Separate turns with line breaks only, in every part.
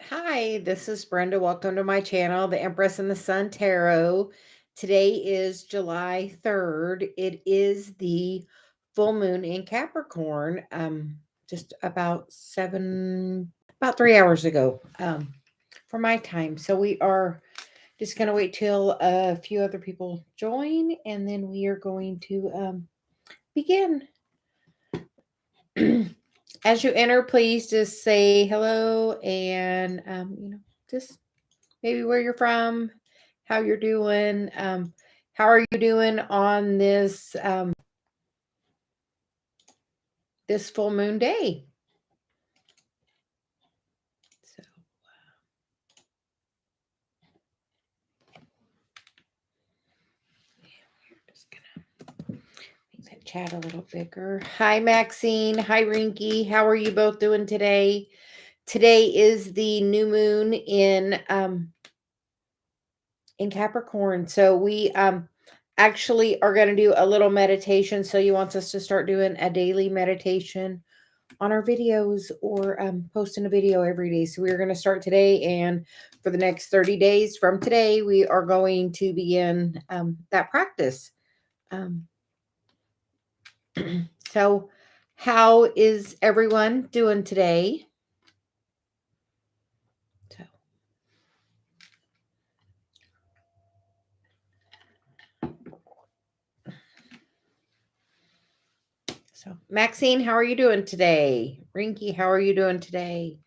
Hi, this is Brenda. Welcome to my channel, the Empress and the Sun Tarot. Today is July 3rd. It is the full moon in Capricorn, just about 3 hours ago, for my time. So we are just going to wait till a few other people join, and then we are going to begin. As you enter, please just say hello and, just maybe where you're from, how you're doing. How are you doing on this full moon day? So we're just gonna make that chat a little bigger. Hi, Maxine. Hi, Rinky. How are you both doing today? Today is the new moon in Capricorn. So we actually are going to do a little meditation. So you want us to start doing a daily meditation on our videos, or posting a video every day. So we're going to start today, and for the next 30 days from today, we are going to begin that practice. So how is everyone doing today? So Maxine, how are you doing today? Rinky, how are you doing today?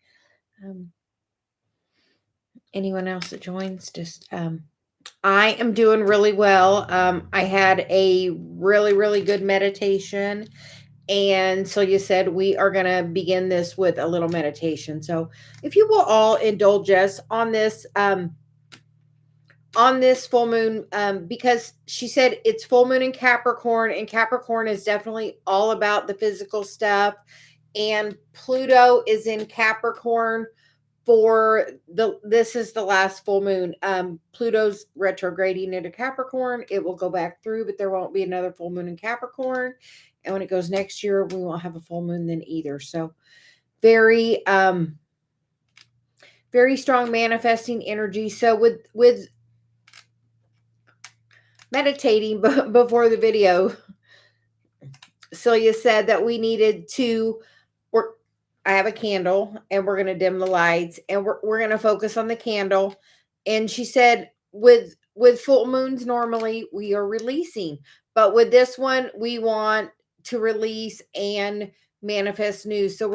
Anyone else that joins, just I am doing really well. I had a really good meditation, and so you said we are going to begin this with a little meditation. So if you will all indulge us on this full moon, because she said it's full moon in Capricorn, and Capricorn is definitely all about the physical stuff, and Pluto is in Capricorn for this is the last full moon. Pluto's retrograding into Capricorn. It will go back through, but there won't be another full moon in Capricorn. And when it goes next year, we won't have a full moon then either. So very very strong manifesting energy. So with meditating before the video, Celia said that we needed to work. I have a candle, and we're going to dim the lights, and we're going to focus on the candle. And she said with full moons, normally we are releasing, but with this one, we want to release and manifest new. So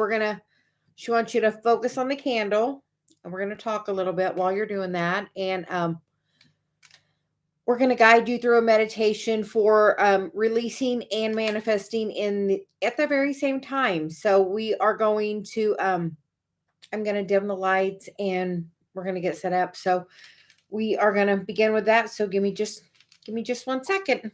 she wants you to focus on the candle, and we're going to talk a little bit while you're doing that. And we're going to guide you through a meditation for releasing and manifesting at the very same time. So we are going to, I'm going to dim the lights, and we're going to get set up. So we are going to begin with that. So give me just 1 second.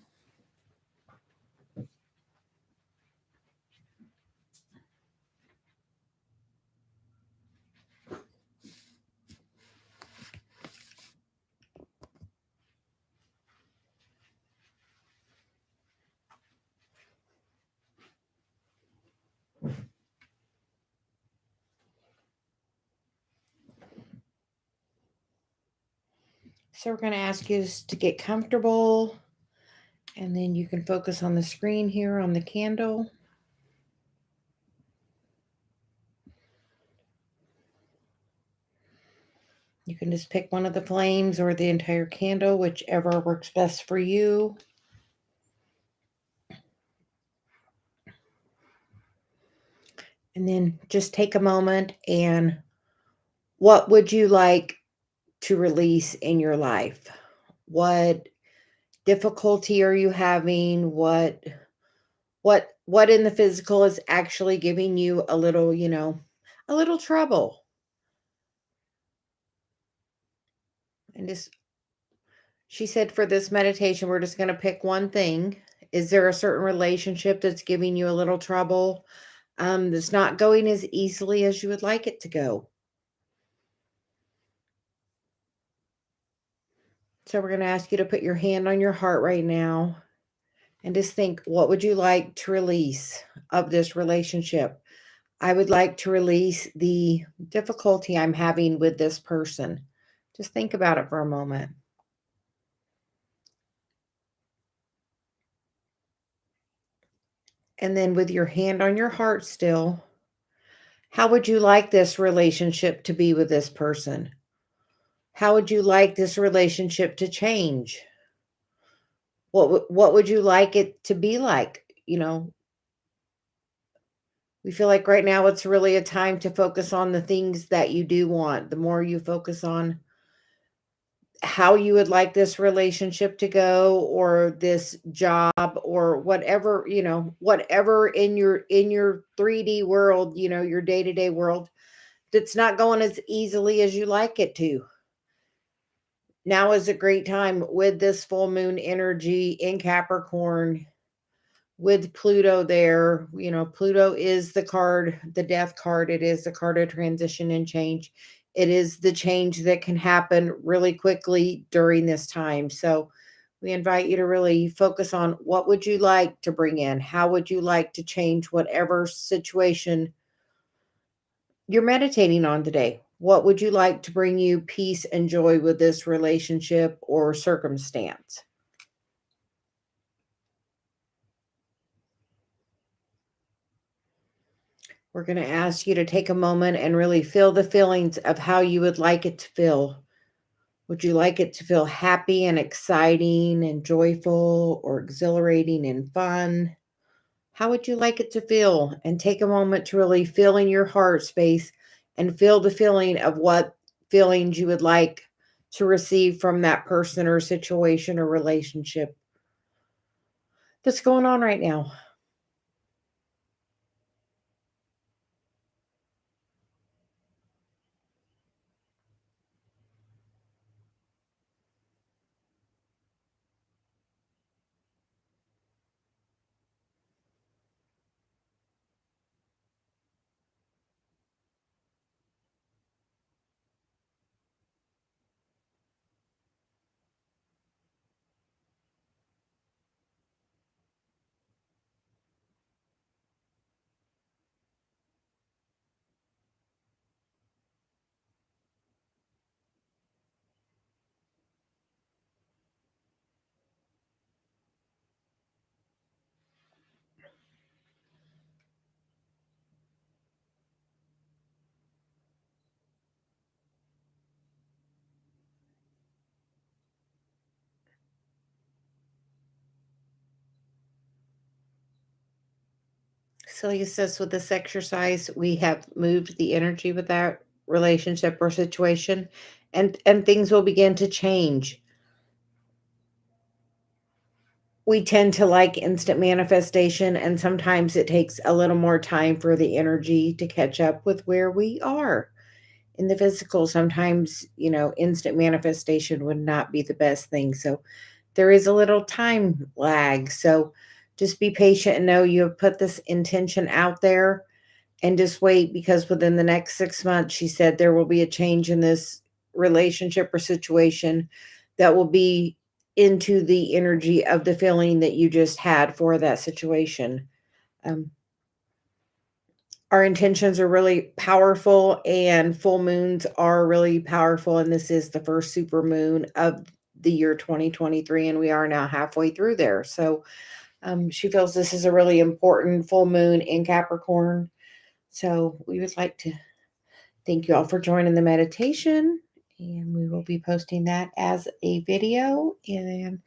So we're going to ask you to get comfortable, and then you can focus on the screen here on the candle. You can just pick one of the flames or the entire candle, whichever works best for you. And then just take a moment, and what would you like to release in your life? What difficulty are you having? What in the physical is actually giving you a little, a little trouble? And she said for this meditation, we're just going to pick one thing. Is there a certain relationship that's giving you a little trouble? That's not going as easily as you would like it to go? So we're going to ask you to put your hand on your heart right now, and just think, what would you like to release of this relationship? I would like to release the difficulty I'm having with this person. Just think about it for a moment. And then with your hand on your heart still, how would you like this relationship to be with this person? How would you like this relationship to change? What would you like it to be like? We feel like right now it's really a time to focus on the things that you do want. The more you focus on how you would like this relationship to go, or this job, or whatever, whatever in your 3D world, your day-to-day world, that's not going as easily as you like it to. Now is a great time with this full moon energy in Capricorn, with Pluto there. Pluto is the card, the death card. It is the card of transition and change. It is the change that can happen really quickly during this time. So we invite you to really focus on what would you like to bring in? How would you like to change whatever situation you're meditating on today? What would you like to bring you peace and joy with this relationship or circumstance? We're going to ask you to take a moment and really feel the feelings of how you would like it to feel. Would you like it to feel happy and exciting and joyful, or exhilarating and fun? How would you like it to feel? And take a moment to really feel in your heart space and feel the feeling of what feelings you would like to receive from that person or situation or relationship that's going on right now. Celia says with this exercise, we have moved the energy with that relationship or situation, and things will begin to change. We tend to like instant manifestation, and sometimes it takes a little more time for the energy to catch up with where we are in the physical. Sometimes, instant manifestation would not be the best thing. So there is a little time lag. So just be patient and know you have put this intention out there, and just wait, because within the next 6 months, she said, there will be a change in this relationship or situation that will be into the energy of the feeling that you just had for that situation. Um, our intentions are really powerful, and full moons are really powerful. And this is the first super moon of the year 2023, and we are now halfway through there. So she feels this is a really important full moon in Capricorn. So we would like to thank you all for joining the meditation, and we will be posting that as a video, and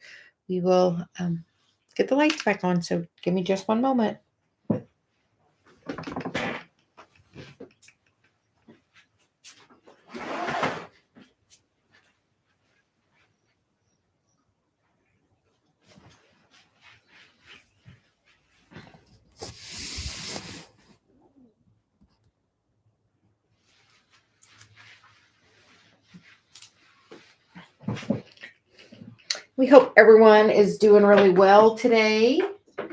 we will get the lights back on. So give me just one moment. We hope everyone is doing really well today. I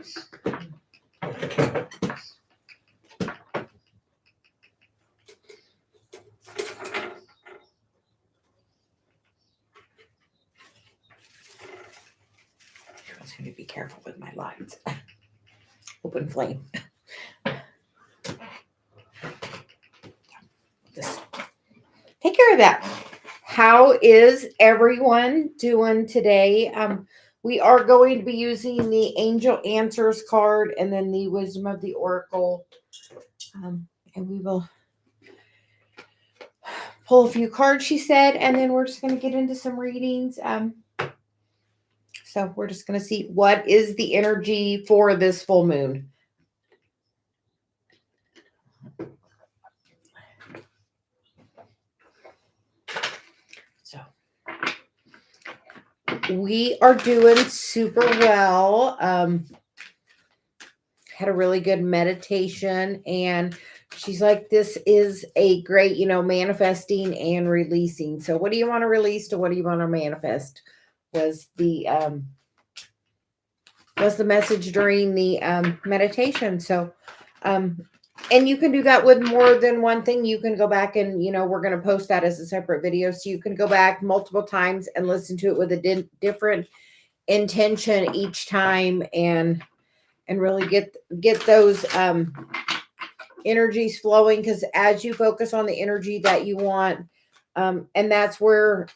was going to be careful with my lights. Open flame. share that. How is everyone doing today? We are going to be using the Angel Answers card and then the Wisdom of the Oracle. And we will pull a few cards, she said, and then we're just going to get into some readings. So we're just going to see what is the energy for this full moon. So we are doing super well. Had a really good meditation, and she's like, this is a great, manifesting and releasing. So what do you want to release to what do you want to manifest was the message during the meditation. So and you can do that with more than one thing. You can go back and, we're going to post that as a separate video. So you can go back multiple times and listen to it with a different intention each time and really get those energies flowing. Because as you focus on the energy that you want, and that's where,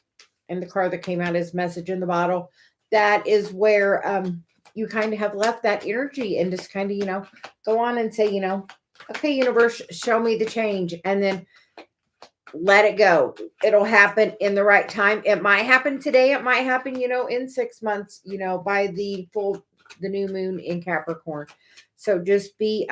and the card that came out is Message in the Bottle, that is where you kind of have left that energy and just kind of, go on and say, okay, universe, show me the change, and then let it go. It'll happen in the right time. It might happen today. It might happen, in 6 months, by the new moon in Capricorn. So just be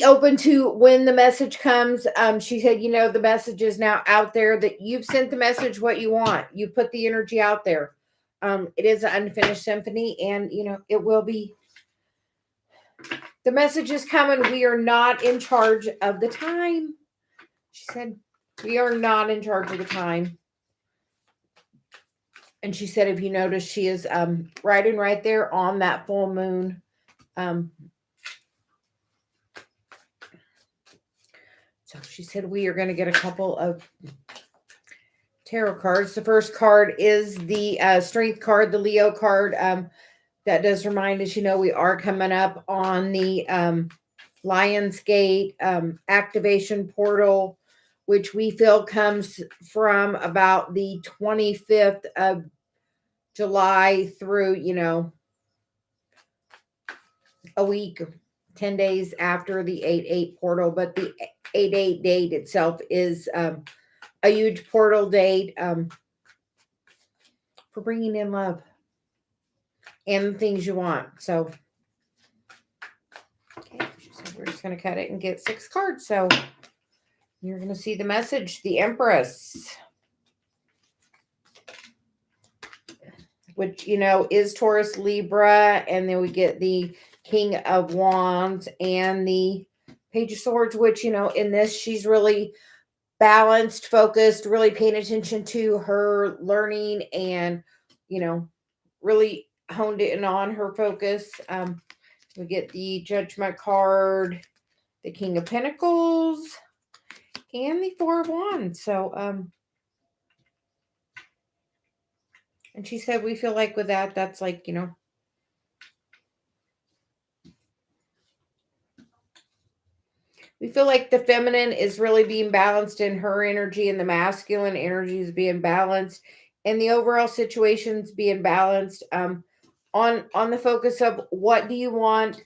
open to when the message comes. She said, the message is now out there, that you've sent the message what you want. You put the energy out there. It is an unfinished symphony, and it will be. The message is coming. We are not in charge of the time. She said, we are not in charge of the time. And she said, if you notice, she is riding right there on that full moon. So she said, we are going to get a couple of tarot cards. The first card is the Strength card, the Leo card. That does remind us, we are coming up on the Lionsgate activation portal, which we feel comes from about the 25th of July through, a week, 10 days after the 8/8 portal. But the 8/8 date itself is a huge portal date for bringing in love and the things you want. So, okay, so we're just going to cut it and get 6 cards. So you're going to see the message, the Empress, which, is Taurus, Libra. And then we get the King of Wands and the Page of Swords, which, in this, she's really balanced, focused, really paying attention to her learning and, really honed in on her focus. We get the Judgment card, the King of Pentacles, and the Four of Wands. So, and she said, we feel like with that, that's like, we feel like the feminine is really being balanced in her energy, and the masculine energy is being balanced, and the overall situation's being balanced. On the focus of what do you want,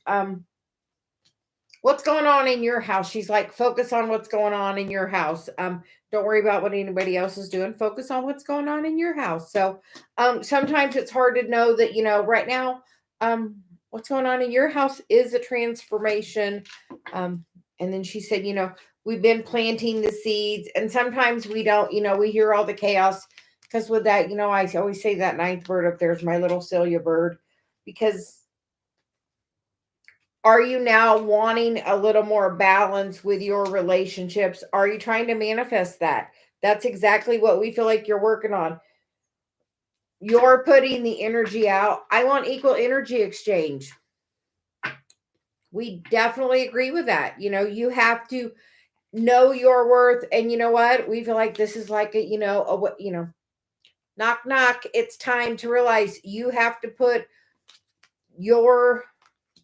what's going on in your house. She's like, focus on what's going on in your house. Don't worry about what anybody else is doing. Focus on what's going on in your house. So sometimes it's hard to know that, right now, what's going on in your house is a transformation. And then she said, we've been planting the seeds, and sometimes we don't, we hear all the chaos. Because with that, I always say that ninth bird up there is my little Celia bird. Because are you now wanting a little more balance with your relationships? Are you trying to manifest that? That's exactly what we feel like you're working on. You're putting the energy out. I want equal energy exchange. We definitely agree with that. You have to know your worth. And you know what? We feel like this is like knock, knock. It's time to realize you have to put your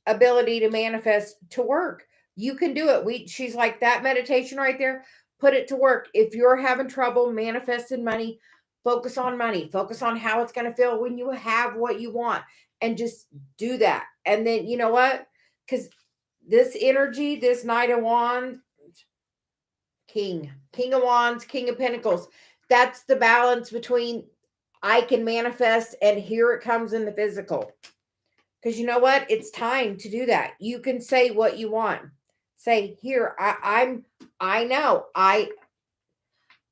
ability to manifest to work. You can do it. She's like, that meditation right there, put it to work. If you're having trouble manifesting money, focus on money. Focus on how it's going to feel when you have what you want, and just do that. And then, you know what? Because this energy, this Knight of Wands, King of Wands, King of Pentacles, that's the balance between I can manifest and here it comes in the physical. Because you know what? It's time to do that. You can say what you want. Say, here, I'm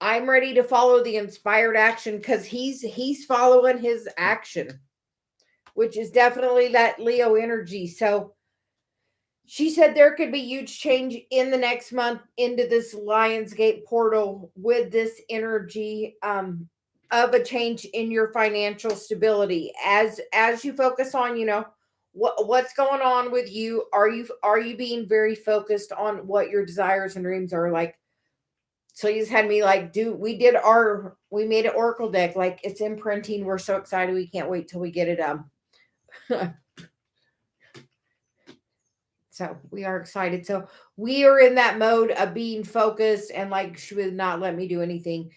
ready to follow the inspired action, because he's following his action, which is definitely that Leo energy. So she said there could be huge change in the next month into this Lionsgate portal with this energy of a change in your financial stability. As you focus on, what's going on with you. Are you being very focused on what your desires and dreams are? Like, so you just had me like, we made an oracle deck, like it's imprinting. We're so excited. We can't wait till we get it. So we are excited. So we are in that mode of being focused, and like she would not let me do anything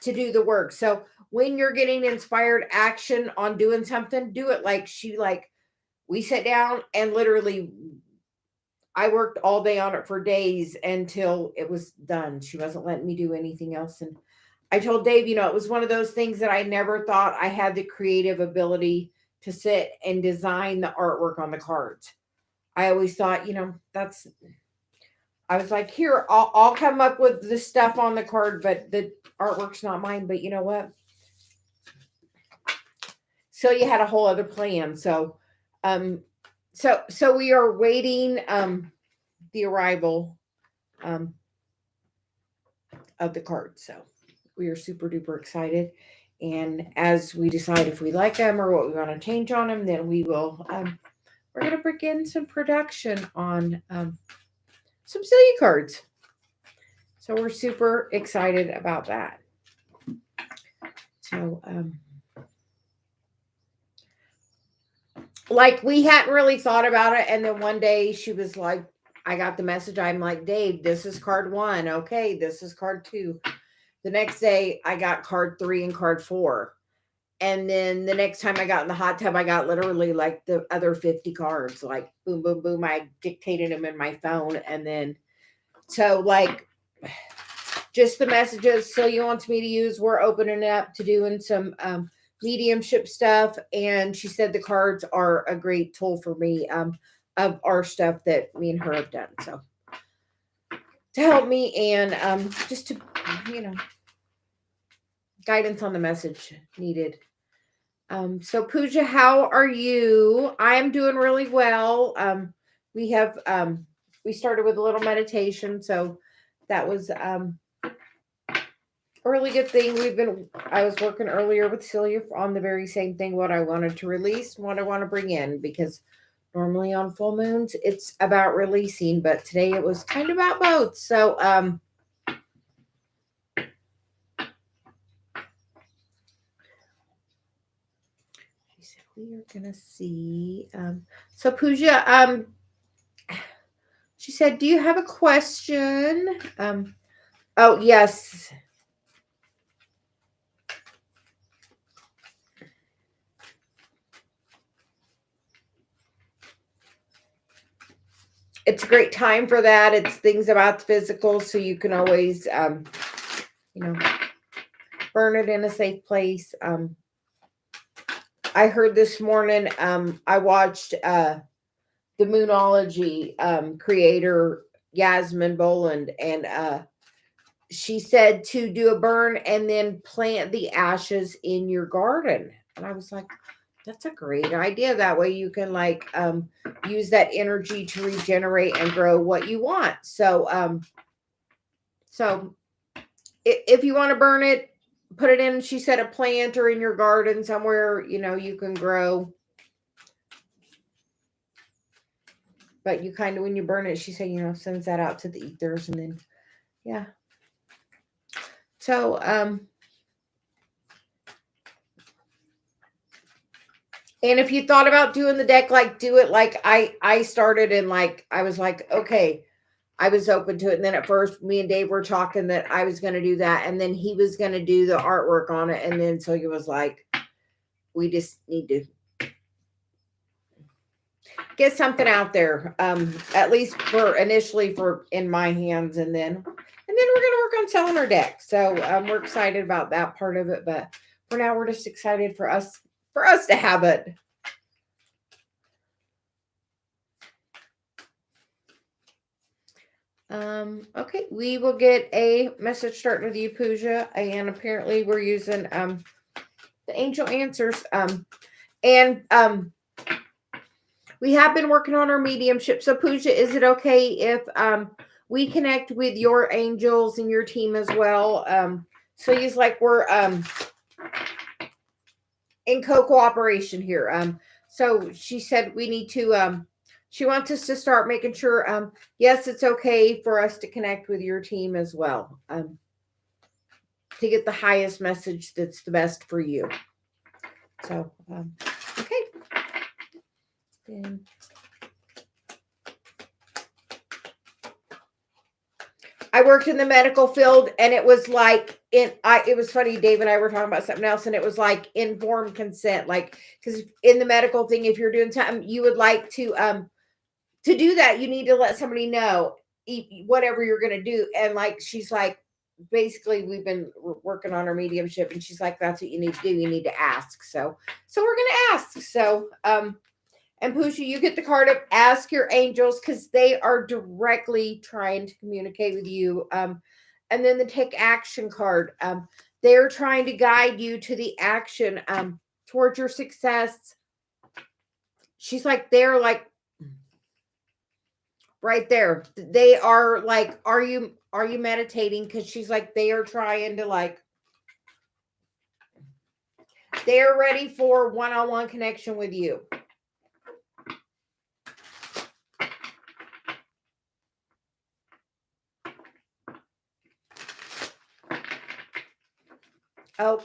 to do the work. So when you're getting inspired action on doing something, do it like we sat down and literally I worked all day on it for days until it was done. She wasn't letting me do anything else. And I told Dave, it was one of those things that I never thought I had the creative ability to sit and design the artwork on the cards. I always thought, I was like, here, I'll come up with the stuff on the card, but the artwork's not mine. But you know what? Celia had a whole other plan. So we are waiting the arrival of the cards. So we are super duper excited. And as we decide if we like them or what we want to change on them, then we will we're going to begin some production on some Celia cards. So we're super excited about that. So like we hadn't really thought about it. And then one day she was like, I got the message. I'm like, Dave, this is card 1. Okay, this is card 2. The next day I got card 3 and card 4. And then the next time I got in the hot tub, I got literally like the other 50 cards, like boom, boom, boom. I dictated them in my phone. And then, so like just the messages Celia wants me to use, we're opening up to doing some mediumship stuff. And she said the cards are a great tool for me of our stuff that me and her have done. So to help me and just to, guidance on the message needed. So Pooja, how are you? I'm doing really well. We started with a little meditation. So that was a really good thing. I was working earlier with Celia on the very same thing, what I wanted to release and what I want to bring in, because normally on full moons, it's about releasing, but today it was kind of about both. So, she said, we are going to see, so Pooja, she said, do you have a question? Oh, yes. It's a great time for that. It's things about the physical, so you can always, burn it in a safe place. I heard this morning, I watched the Moonology creator, Yasmin Boland, and she said to do a burn and then plant the ashes in your garden. And I was like, that's a great idea. That way you can use that energy to regenerate and grow what you want. So, if you want to burn it, put it in, she said, a plant or in your garden somewhere, you can grow. But you kind of, when you burn it, she said, sends that out to the ethers, and then, yeah. So, and if you thought about doing the deck, do it like I started, and I was like, okay, I was open to it. And then at first, me and Dave were talking that I was going to do that. And then he was going to do the artwork on it. And then Celia was like, we just need to get something out there, at least for initially for in my hands. And then we're going to work on selling our deck. So we're excited about that part of it. But for now, we're just excited for us to have it. Okay, we will get a message starting with you, Pooja, and apparently we're using the angel answers. We have been working on our mediumship. So Pooja, is it okay if we connect with your angels and your team as well? So he's like we're in cooperation here. So she said we need to she wants us to start making sure, yes, it's okay for us to connect with your team as well, to get the highest message that's the best for you. So, okay. And I worked in the medical field, and it was like it was funny. Dave and I were talking about something else, and it was like informed consent, like because in the medical thing, if you're doing something you would like to do that, you need to let somebody know whatever you're going to do. And like, she's like, basically we've been working on our mediumship, and she's like, that's what you need to do. You need to ask. So we're going to ask. So, and Pooja, you get the card of ask your angels, because they are directly trying to communicate with you. And then the take action card. They're trying to guide you to the action, towards your success. She's like, they're like, right there. They are like, are you meditating? Because she's like, they are trying to like, they're ready for one-on-one connection with you. Oh,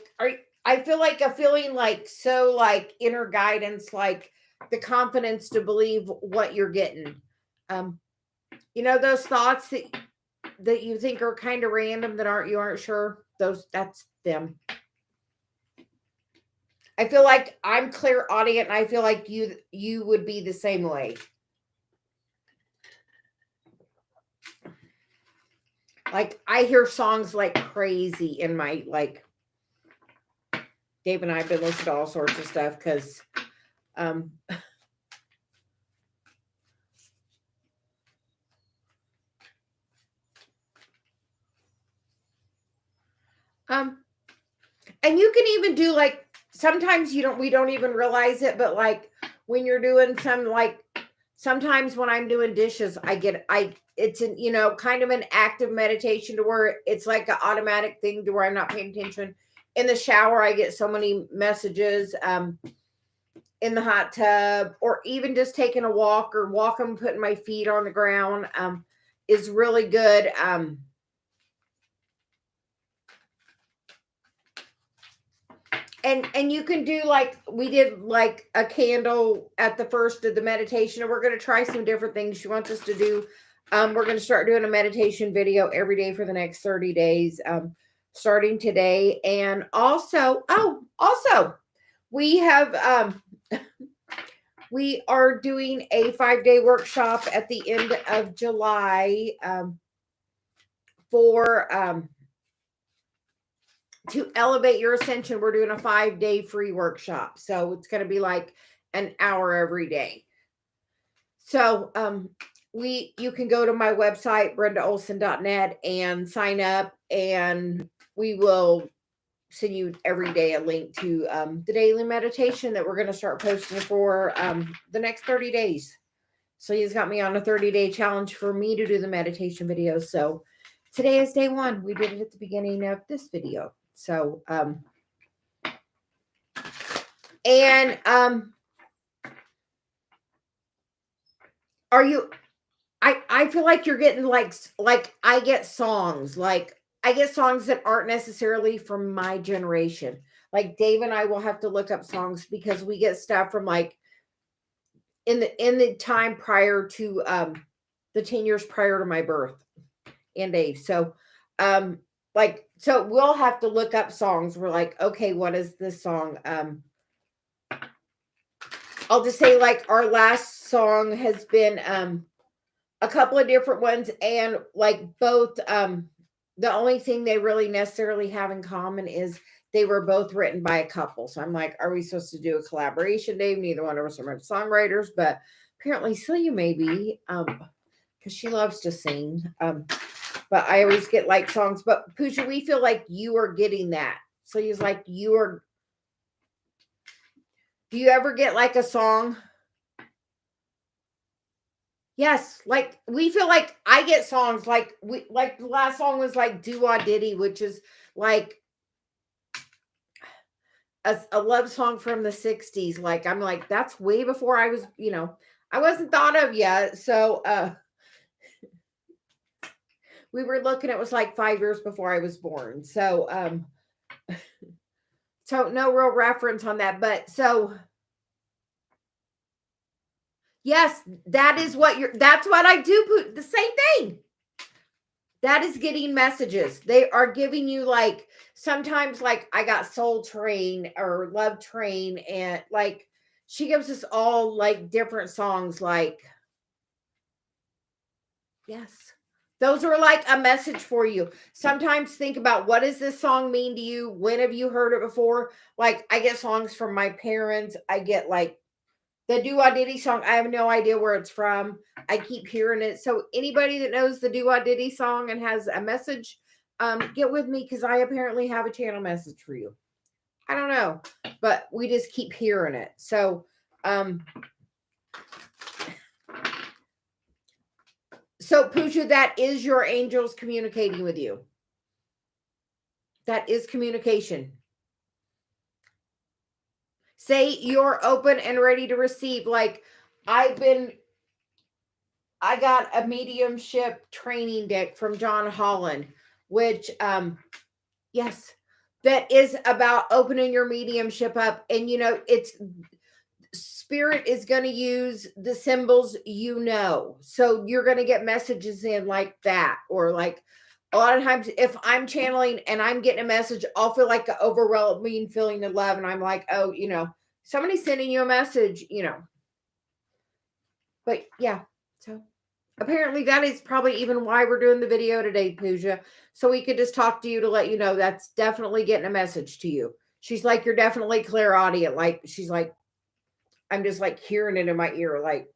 I feel like a feeling like so like inner guidance, like the confidence to believe what you're getting. You know, those thoughts that you think are kind of random that you aren't sure, that's them. I feel like I'm clairaudient, and I feel like you would be the same way. Like I hear songs like crazy in my like. Dave and I have been listening to all sorts of stuff because and you can even do like, sometimes we don't even realize it, but like when you're doing some like, sometimes when I'm doing dishes, it's an, kind of an active meditation to where it's like an automatic thing to where I'm not paying attention. In the shower, I get so many messages, in the hot tub, or even just taking a walk or walking, putting my feet on the ground, is really good. And you can do like we did like a candle at the first of the meditation, and we're going to try some different things she wants us to do. We're going to start doing a meditation video every day for the next 30 days, starting today. And also we have we are doing a 5-day workshop at the end of July, for to elevate your ascension. We're doing a 5-day free workshop. So it's going to be like an hour every day. So you can go to my website, brendaolson.net, and sign up, and we will send you every day a link to the daily meditation that we're going to start posting for the next 30 days. So he's got me on a 30-day challenge for me to do the meditation videos. So today is day 1. We did it at the beginning of this video. So, are you, I feel like you're getting like I get songs, like I get songs that aren't necessarily from my generation. Like Dave and I will have to look up songs because we get stuff from like in the time prior to the 10 years prior to my birth and age. So, so we'll have to look up songs. We're like, okay, what is this song? I'll just say, like, our last song has been a couple of different ones, and like both the only thing they really necessarily have in common is they were both written by a couple. So I'm like, are we supposed to do a collaboration, Dave? Neither one of us are songwriters, but apparently Celia may be, because she loves to sing. But I always get like songs. But Pooja, we feel like you are getting that. So he's like, you are. Do you ever get like a song? Yes, like we feel like I get songs like the last song was like Do Wah Diddy, which is like a love song from the 60s. Like I'm like, that's way before I was, I wasn't thought of yet. So we were looking, it was like 5 years before I was born. So so no real reference on that. But so yes, that is what that's what I do. The same thing. That is getting messages. They are giving you like, sometimes like I got Soul Train or Love Train, and like she gives us all like different songs. Like, yes, those are like a message for you. Sometimes think about, what does this song mean to you? When have you heard it before? Like I get songs from my parents. I get like the Do Wah Diddy song. I have no idea where it's from. I keep hearing it. So anybody that knows the Do Wah Diddy song and has a message, get with me, because I apparently have a channel message for you. I don't know, but we just keep hearing it. So, so Pooja, that is your angels communicating with you. That is communication. Say you're open and ready to receive. Like I got a mediumship training deck from John Holland, which, yes, that is about opening your mediumship up. And, it's spirit is going to use the symbols, so you're going to get messages in like that. Or like a lot of times if I'm channeling and I'm getting a message, I'll feel like an overwhelming feeling of love. And I'm like, oh, somebody's sending you a message, but yeah. So apparently that is probably even why we're doing the video today, Pooja. So we could just talk to you to let you know that's definitely getting a message to you. She's like, you're definitely clairaudient. Like, she's like, I'm just like hearing it in my ear. Like,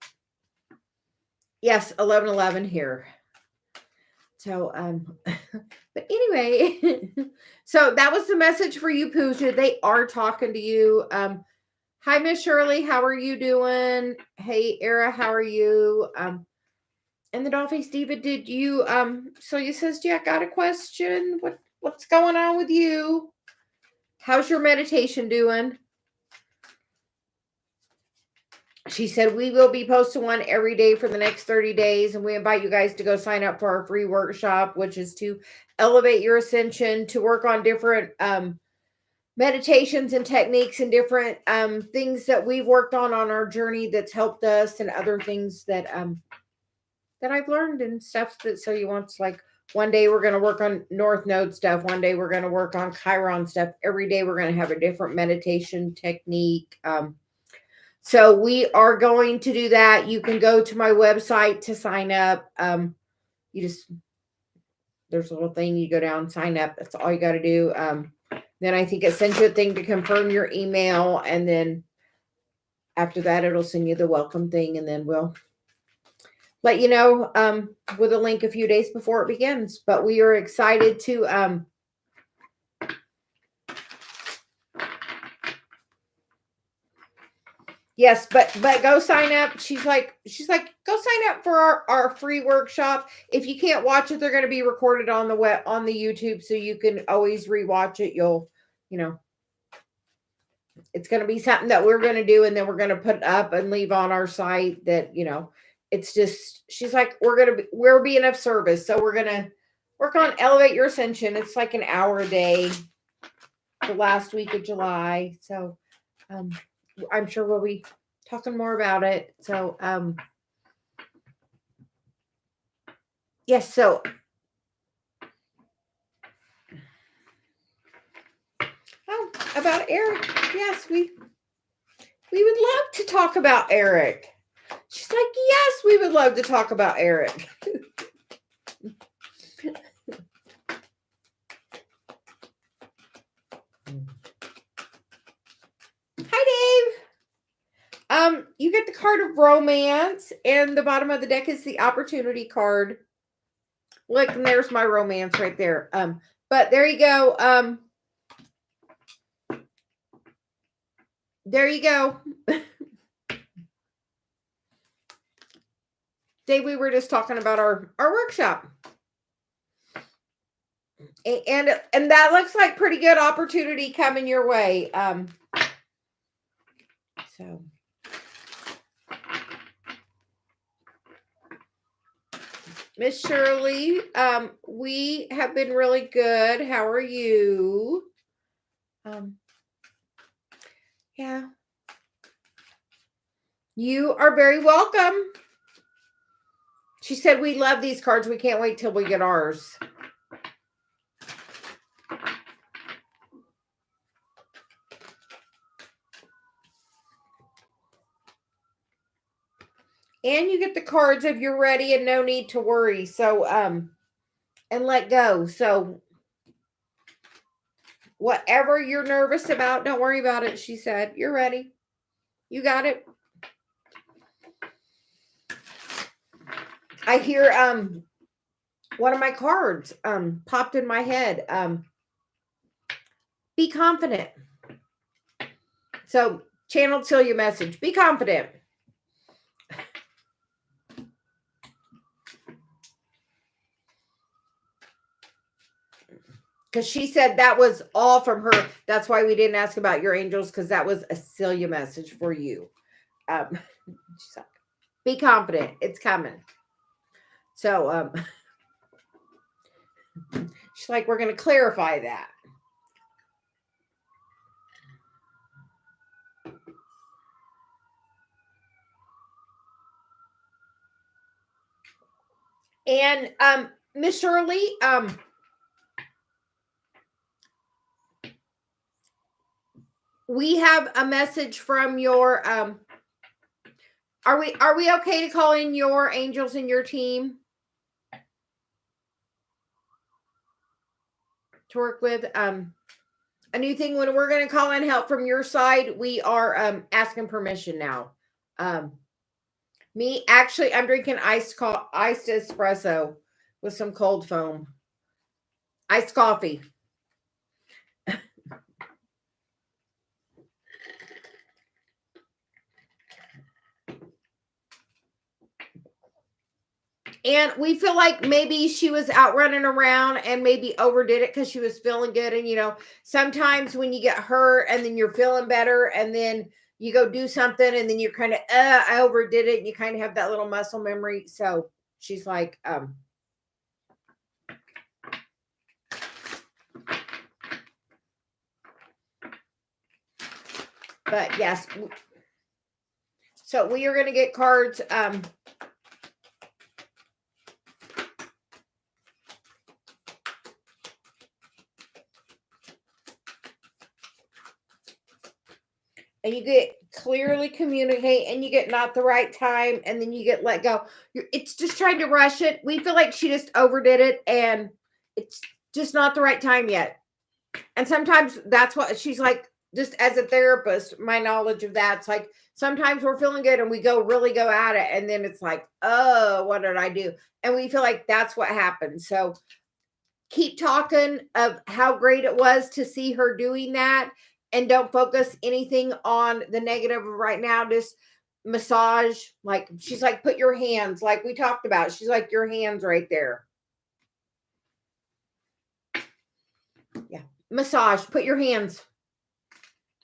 yes, 1111 here. So, but anyway, so that was the message for you, Pooja. They are talking to you. Hi, Miss Shirley. How are you doing? Hey, Era, how are you? And the Dollface Diva, did you, Celia says, yeah, got a question. What's going on with you? How's your meditation doing? She said, we will be posting one every day for the next 30 days. And we invite you guys to go sign up for our free workshop, which is to elevate your ascension, to work on different, meditations and techniques and different, things that we've worked on our journey that's helped us, and other things that I've learned and stuff that Celia wants. Like one day we're going to work on North Node stuff. One day we're going to work on Chiron stuff. Every day we're going to have a different meditation technique. So we are going to do that. You can go to my website to sign up. There's a little thing, you go down, sign up. That's all you got to do. Then I think it sends you a thing to confirm your email. And then after that, it'll send you the welcome thing. And then we'll let you know with a link a few days before it begins. But we are excited to yes, but go sign up. She's like, go sign up for our free workshop. If you can't watch it, they're going to be recorded on the web, on the YouTube, so you can always rewatch it. You'll, it's going to be something that we're going to do, and then we're going to put up and leave on our site that, it's just, she's like, we're being of service. So we're going to work on Elevate Your Ascension. It's like an hour a day the last week of July. So I'm sure we'll be talking more about it. So Yes, so about Eric. Yes, we would love to talk about Eric. She's like, yes, we would love to talk about Eric. Hi, Dave. You get the card of romance, and the bottom of the deck is the opportunity card. Look, and there's my romance right there. But there you go. There you go. Dave, we were just talking about our workshop. And that looks like pretty good opportunity coming your way. So Miss Shirley, we have been really good. How are you? Yeah. You are very welcome. She said, we love these cards. We can't wait till we get ours. And you get the cards if you're ready and no need to worry. So, and let go. So, whatever you're nervous about, don't worry about it. She said, you're ready. You got it. I hear, one of my cards, popped in my head. Be confident. So, channeled Celia message. Be confident. Because she said that was all from her. That's why we didn't ask about your angels, because that was a Celia message for you. She's like, be confident. It's coming. So she's like, we're going to clarify that. And Miss Shirley, we have a message from your are we okay to call in your angels and your team to work with? A new thing, when we're going to call in help from your side, we are asking permission now. Me, actually, I'm drinking iced espresso with some cold foam. Iced coffee. And we feel like maybe she was out running around and maybe overdid it because she was feeling good. And, sometimes when you get hurt and then you're feeling better and then you go do something and then you're kind of, I overdid it. And you kind of have that little muscle memory. So she's like, but yes. So we are going to get cards. And you get clearly communicate, and you get not the right time, and then you get let go. It's just trying to rush it. We feel like she just overdid it, and it's just not the right time yet. And sometimes that's what she's like, just as a therapist, my knowledge of that's like, sometimes we're feeling good and we really go at it. And then it's like, oh, what did I do? And we feel like that's what happened. So keep talking of how great it was to see her doing that. And don't focus anything on the negative right now. Just massage. Like, she's like, put your hands, like we talked about. She's like, your hands right there. Yeah. Massage. Put your hands.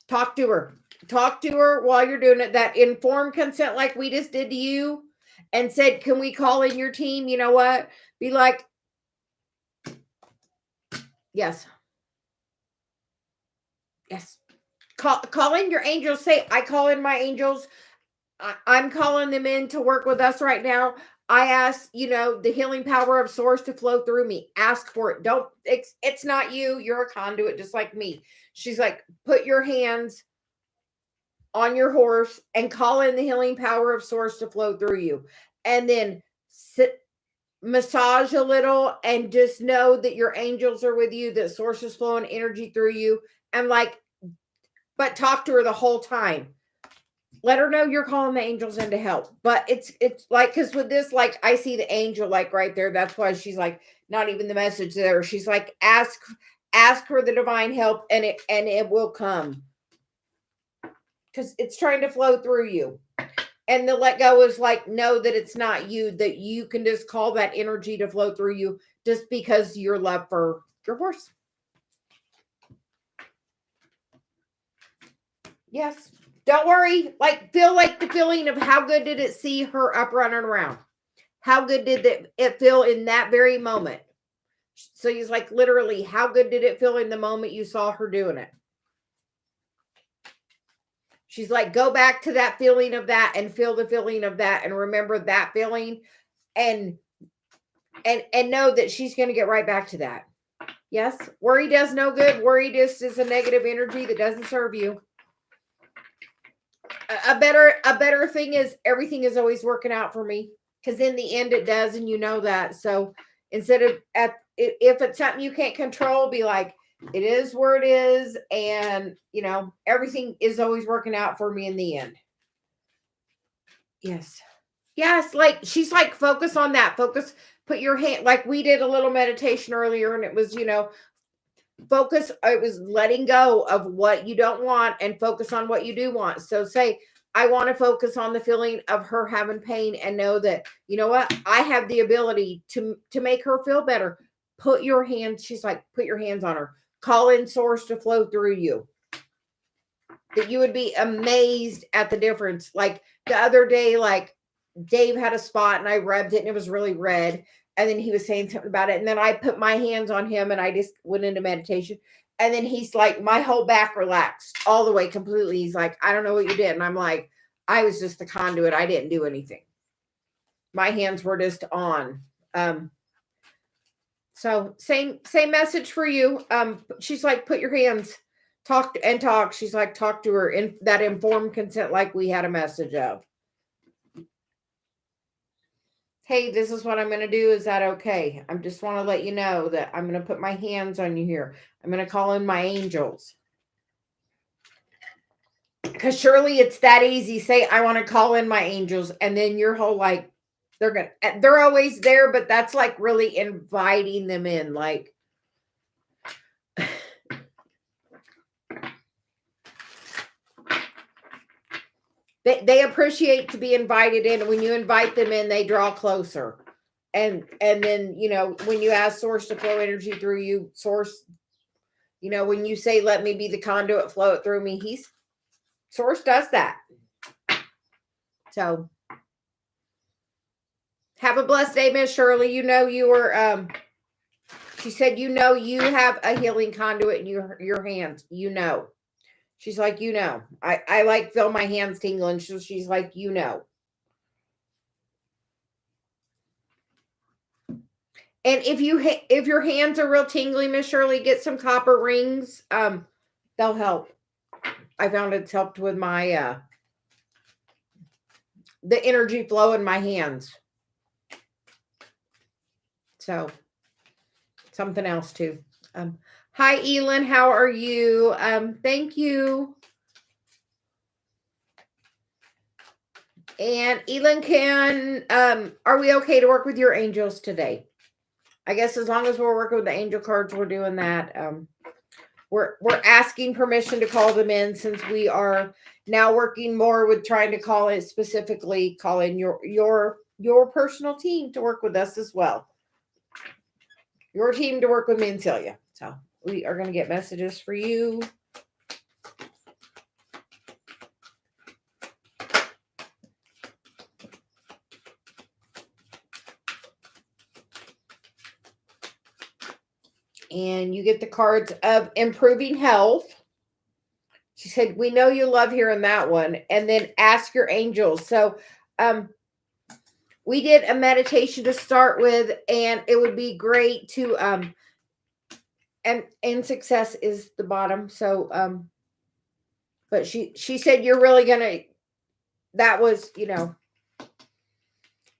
Talk to her. Talk to her while you're doing it. That informed consent, like we just did to you, and said, can we call in your team? You know what? Be like, yes. Yes. Call in your angels. Say, I call in my angels. I'm calling them in to work with us right now. I ask, the healing power of source to flow through me. Ask for it. Don't, it's not you. You're a conduit just like me. She's like, put your hands on your horse and call in the healing power of source to flow through you. And then sit, massage a little, and just know that your angels are with you, that source is flowing energy through you. And but talk to her the whole time. Let her know you're calling the angels in to help. But it's like, because with this, like, I see the angel like right there. That's why she's like, not even the message there. She's like, ask for the divine help, and it will come, because it's trying to flow through you. And the let go is like, know that it's not you, that you can just call that energy to flow through you just because your love for your horse. Yes. Don't worry. Like, feel like the feeling of how good did it see her up running around? How good did it feel in that very moment? So he's like, literally, how good did it feel in the moment you saw her doing it? She's like, go back to that feeling of that and feel the feeling of that and remember that feeling and know that she's going to get right back to that. Yes, worry does no good. Worry just is a negative energy that doesn't serve you. A better thing is everything is always working out for me, because in the end it does, and you know that. So instead of if it's something you can't control, be like, it is where it is, and everything is always working out for me in the end. Yes, like she's like, focus on that. Focus, put your hand, like we did a little meditation earlier, and it was, focus, it was letting go of what you don't want and focus on what you do want. So say, I want to focus on the feeling of her having pain, and know that, you know what, I have the ability to make her feel better. Put your hands, she's like, put your hands on her. Call in source to flow through you. That you would be amazed at the difference. Like the other day, like Dave had a spot and I rubbed it and it was really red. And then he was saying something about it. And then I put my hands on him and I just went into meditation. And then he's like, my whole back relaxed all the way completely. He's like, I don't know what you did. And I'm like, I was just the conduit. I didn't do anything. My hands were just on. So same message for you. She's like, put your hands, talk. She's like, talk to her in that informed consent, like we had a message of. Hey, this is what I'm going to do. Is that okay? I just want to let you know that I'm going to put my hands on you here. I'm going to call in my angels. Because surely it's that easy. Say, I want to call in my angels. And then your whole, like, they're always there, but that's like really inviting them in. Like, they appreciate to be invited in. When you invite them in, they draw closer. And then, when you ask source to flow energy through you, source, when you say, let me be the conduit, flow it through me, source does that. So have a blessed day, Miss Shirley. You were, she said, you have a healing conduit in your hands. She's like, I like feel my hands tingling. So she's like, And if your hands are real tingly, Miss Shirley, get some copper rings. They'll help. I found it's helped with my the energy flow in my hands. So something else too. Hi, Elin. How are you? Thank you. And Elin, are we okay to work with your angels today? I guess as long as we're working with the angel cards, we're doing that. We're asking permission to call them in, since we are now working more with trying to call in your personal team to work with us as well. Your team to work with me and Celia. So we are going to get messages for you. And you get the cards of improving health. She said, we know you love hearing that one. And then ask your angels. So we did a meditation to start with, and it would be great to and success is the bottom. So but she said you're really gonna, that was,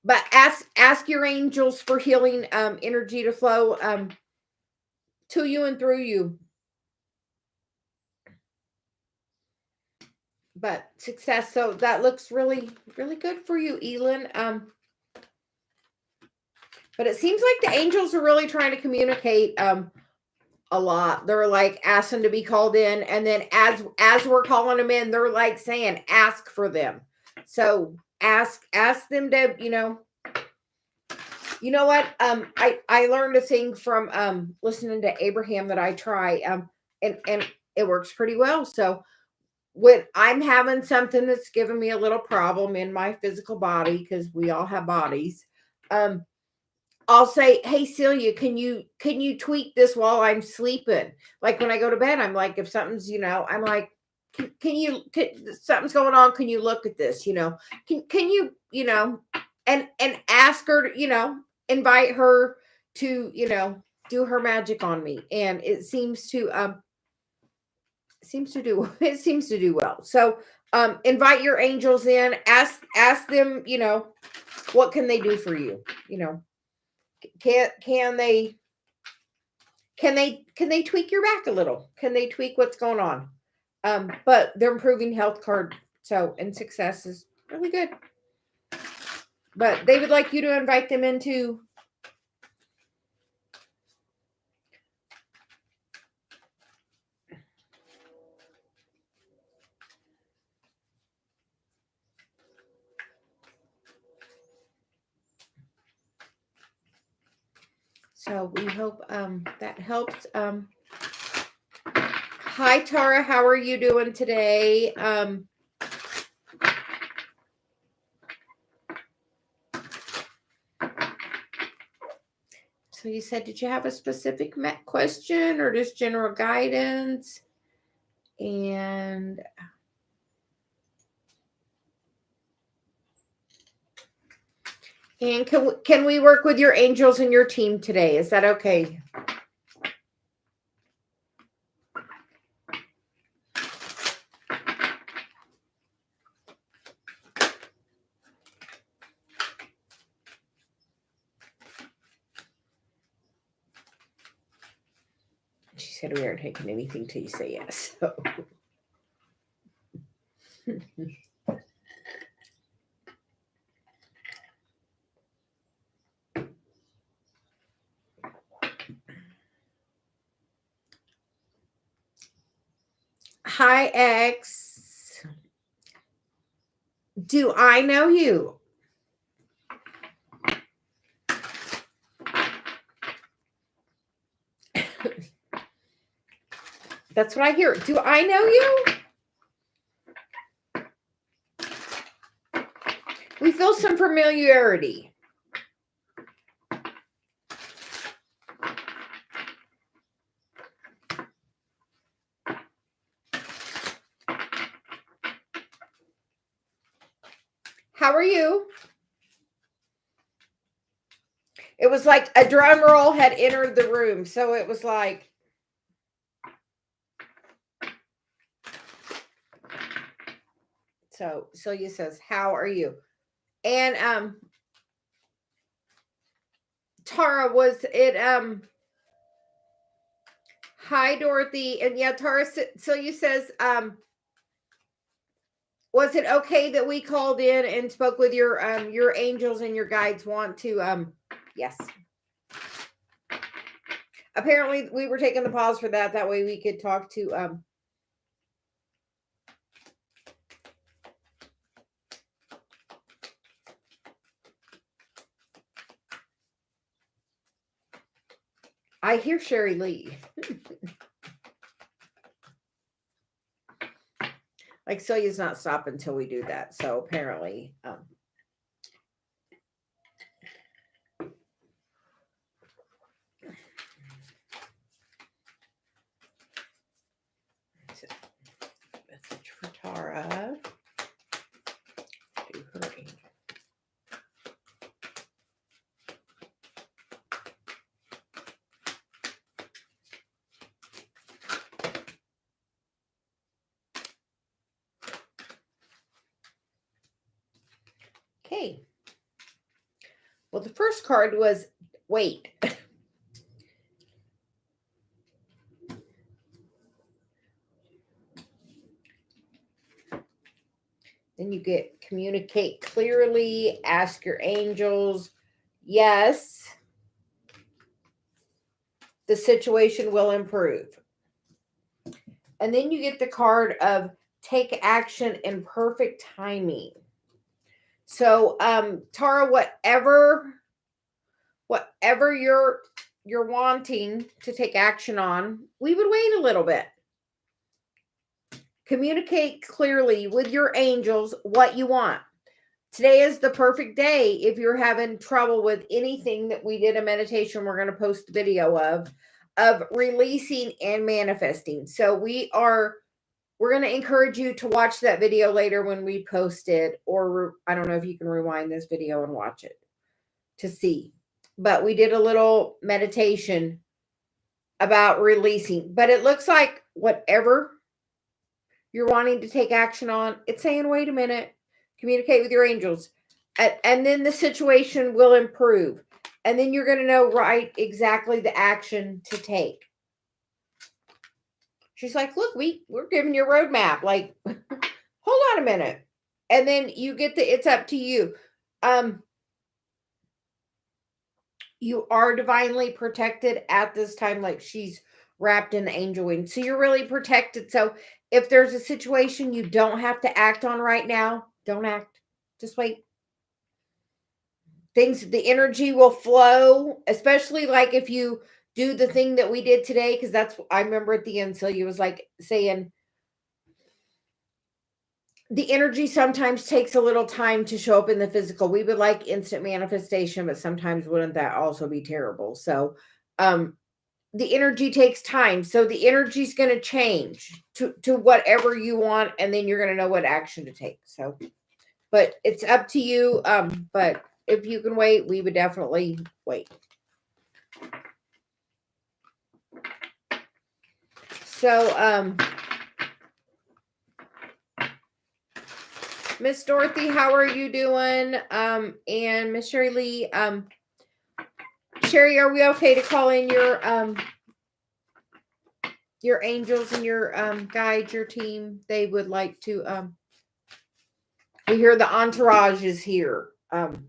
but ask your angels for healing energy to flow to you and through you. But success, so that looks really, really good for you, Elin. But it seems like the angels are really trying to communicate a lot. They're like asking to be called in, and then as we're calling them in, they're like saying ask for them. So ask them to, you know what, I learned a thing from listening to Abraham that I try, and it works pretty well. So when I'm having something that's giving me a little problem in my physical body, because we all have bodies, I'll say, hey, Celia, can you tweak this while I'm sleeping? Like when I go to bed, I'm like, if something's, I'm like, something's going on. Can you look at this? Can you, and ask her to, invite her to, do her magic on me. And it seems to it seems to do well. So invite your angels in, ask them, what can they do for you? Can they tweak your back a little? Can they tweak what's going on? But they're improving health card, so, and success is really good. But they would like you to invite them into so we hope that helps. Hi Tara, how are you doing today? So you said, did you have a specific question or just general guidance? And can we work with your angels and your team today? Is that okay? She said we aren't taking anything till you say yes. So. Hi, X. Do I know you? That's what I hear. Do I know you? We feel some familiarity. How are you? It was like a drum roll had entered the room. So it was like, so Celia says, how are you? And Tara, was it hi Dorothy. And yeah, Tara, Celia says, was it okay that we called in and spoke with your angels and your guides? Want to yes. Apparently we were taking the pause for that. That way we could talk to I hear Sherry Lee. Like Celia's not stopping until we do that. So apparently message for Tara. Do her angel. Well, the first card was wait. Then you get communicate clearly, ask your angels. Yes, the situation will improve. And then you get the card of take action in perfect timing. So, Tara, whatever you're wanting to take action on, we would wait a little bit. Communicate clearly with your angels what you want. Today is the perfect day if you're having trouble with anything that we did a meditation we're going to post the video of releasing and manifesting. So we're going to encourage you to watch that video later when we post it, or I don't know if you can rewind this video and watch it to see. But we did a little meditation about releasing. But it looks like whatever you're wanting to take action on, it's saying, wait a minute, communicate with your angels. And then the situation will improve. And then you're going to know exactly the action to take. She's like, look, we're giving you a roadmap. Like, hold on a minute. And then you get it's up to you. You are divinely protected at this time. Like she's wrapped in the angel wing. So you're really protected. So if there's a situation you don't have to act on right now, don't act. Just wait. The energy will flow, especially like if you do the thing that we did today, because I remember at the end, Celia was like saying, the energy sometimes takes a little time to show up in the physical. We would like instant manifestation, but sometimes wouldn't that also be terrible? So, the energy takes time. So the energy is going to change to whatever you want. And then you're going to know what action to take. So, but it's up to you. But if you can wait, we would definitely wait. So, Miss Dorothy, how are you doing? And Miss Sherry Lee, Sherry, are we okay to call in your angels and your guides, your team? They would like to we hear the entourage is here. And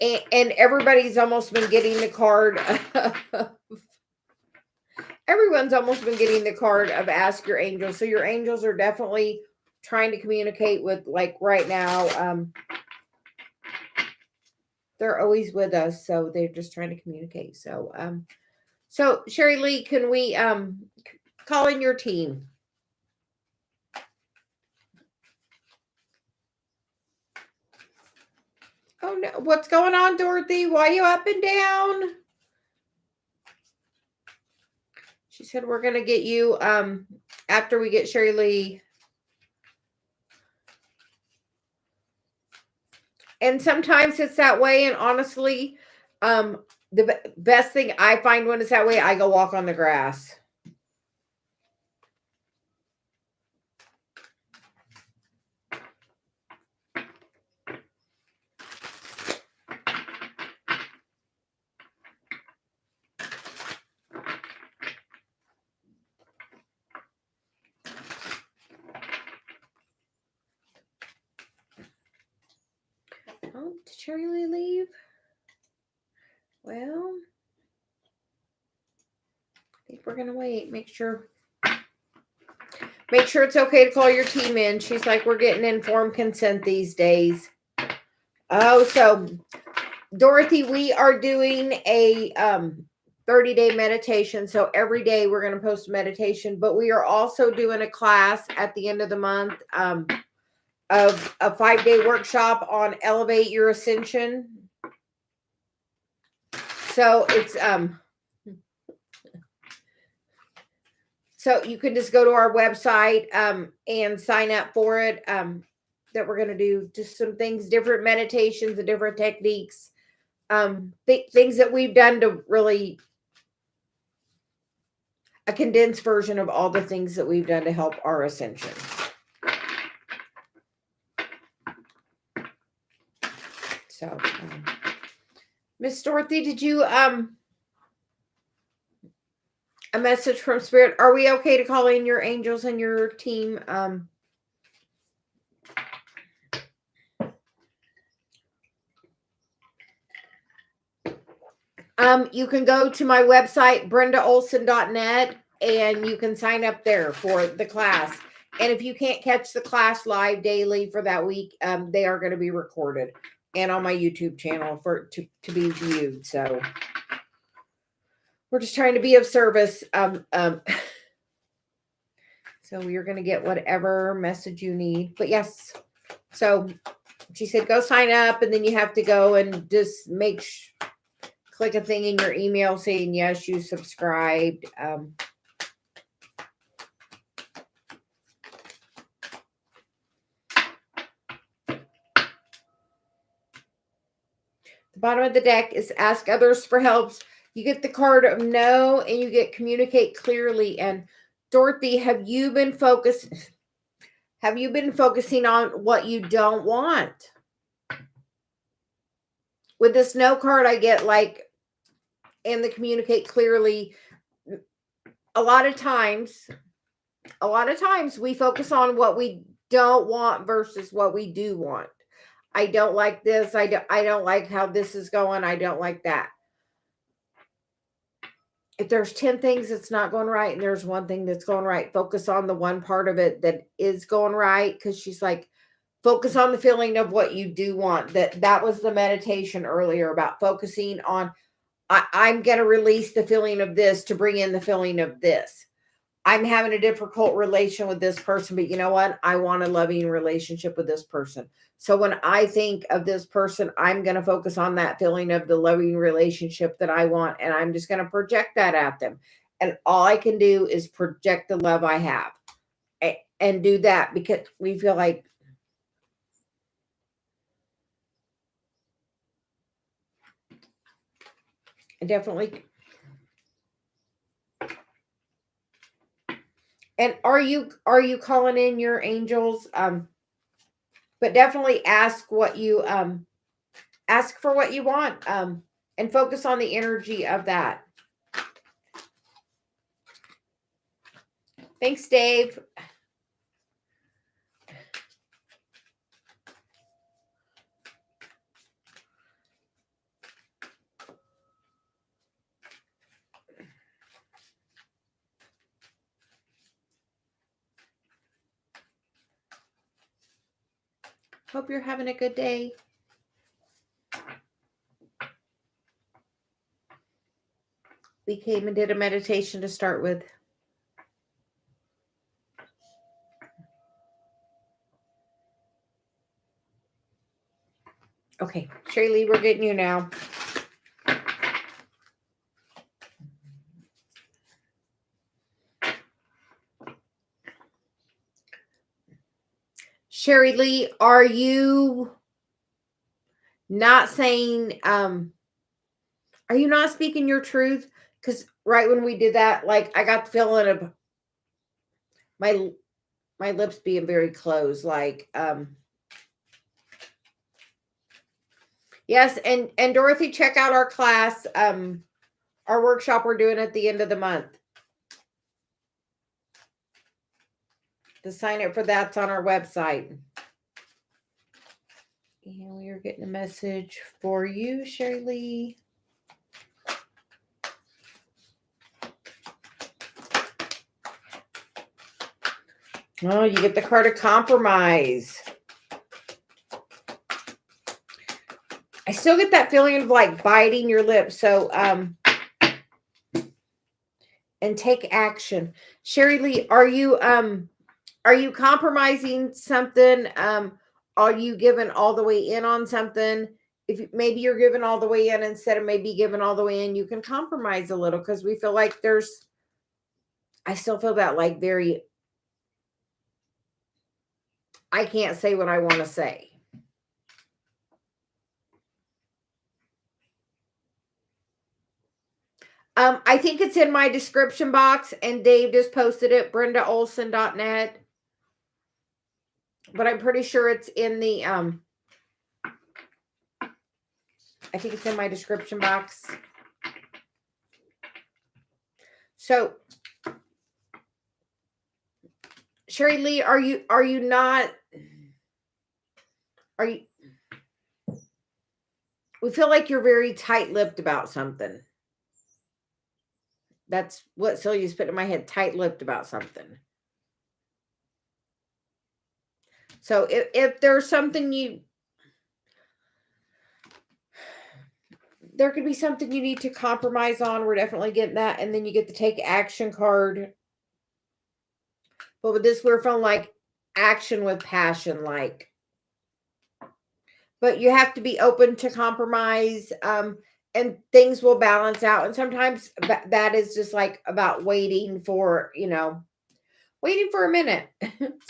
everybody's almost been getting the card. Everyone's almost been getting the card of ask your angels. So your angels are definitely trying to communicate with, like right now. They're always with us, so they're just trying to communicate. So, so Sherry Lee, can we call in your team? Oh no, what's going on, Dorothy? Why are you up and down? She said we're gonna get you after we get Sherry Lee. And sometimes it's that way, and honestly, the best thing I find when it's that way, I go walk on the grass. Oh, did Sherry Lee leave? Well, I think we're gonna wait. Make sure it's okay to call your team in. She's like, we're getting informed consent these days. Oh, so Dorothy, we are doing a 30-day meditation. So every day we're going to post a meditation, but we are also doing a class at the end of the month of a 5-day workshop on Elevate Your Ascension. So it's so you can just go to our website and sign up for it. That we're going to do just some things, different meditations and different techniques, things that we've done to really a condensed version of all the things that we've done to help our ascension. So, Miss Dorothy, did you a message from Spirit? Are we okay to call in your angels and your team? You can go to my website, brendaolson.net, and you can sign up there for the class. And if you can't catch the class live daily for that week, they are going to be recorded and on my YouTube channel to be viewed. So we're just trying to be of service. So you're going to get whatever message you need. But yes, so she said, go sign up, and then you have to go and just click a thing in your email saying, yes, you subscribed. The bottom of the deck is ask others for helps. You get the card of no, and you get communicate clearly. And Dorothy, have you been focusing on what you don't want? With this no card, I get and the communicate clearly. A lot of times we focus on what we don't want versus what we do want. I don't like this. I don't like how this is going. I don't like that. If there's 10 things that's not going right and there's one thing that's going right, focus on the one part of it that is going right. Because she's like, focus on the feeling of what you do want. That was the meditation earlier about focusing on, I'm going to release the feeling of this to bring in the feeling of this. I'm having a difficult relation with this person, but you know what? I want a loving relationship with this person. So when I think of this person, I'm going to focus on that feeling of the loving relationship that I want, and I'm just going to project that at them. And all I can do is project the love I have and do that, because we feel like I definitely. And are you calling in your angels? But definitely ask what you ask for what you want, and focus on the energy of that. Thanks, Dave. Hope you're having a good day. We came and did a meditation to start with. Okay, Shaylee, we're getting you now. Sherry Lee, are you not saying, are you not speaking your truth? Because right when we did that, I got the feeling of my lips being very closed, yes, and Dorothy, check out our class, our workshop we're doing at the end of the month. The sign up for that's on our website. And we are getting a message for you, Sherry Lee. Oh, you get the card of compromise. I still get that feeling of biting your lips. So, and take action. Sherry Lee, are you compromising something? Are you giving all the way in on something? If maybe you're giving all the way in instead of maybe giving all the way in, you can compromise a little, because we feel like I still feel that very, I can't say what I want to say. I think it's in my description box, and Dave just posted it, brendaolson.net. But I'm pretty sure it's in the I think it's in my description box. So, Sherry Lee, are you not, we feel like you're very tight-lipped about something. That's what Celia's put in my head, tight-lipped about something. So if there's something there could be something you need to compromise on, we're definitely getting that. And then you get the take action card. But with this, we're feeling like action with passion, like. But you have to be open to compromise, and things will balance out. And sometimes that is just like about waiting for, waiting for a minute.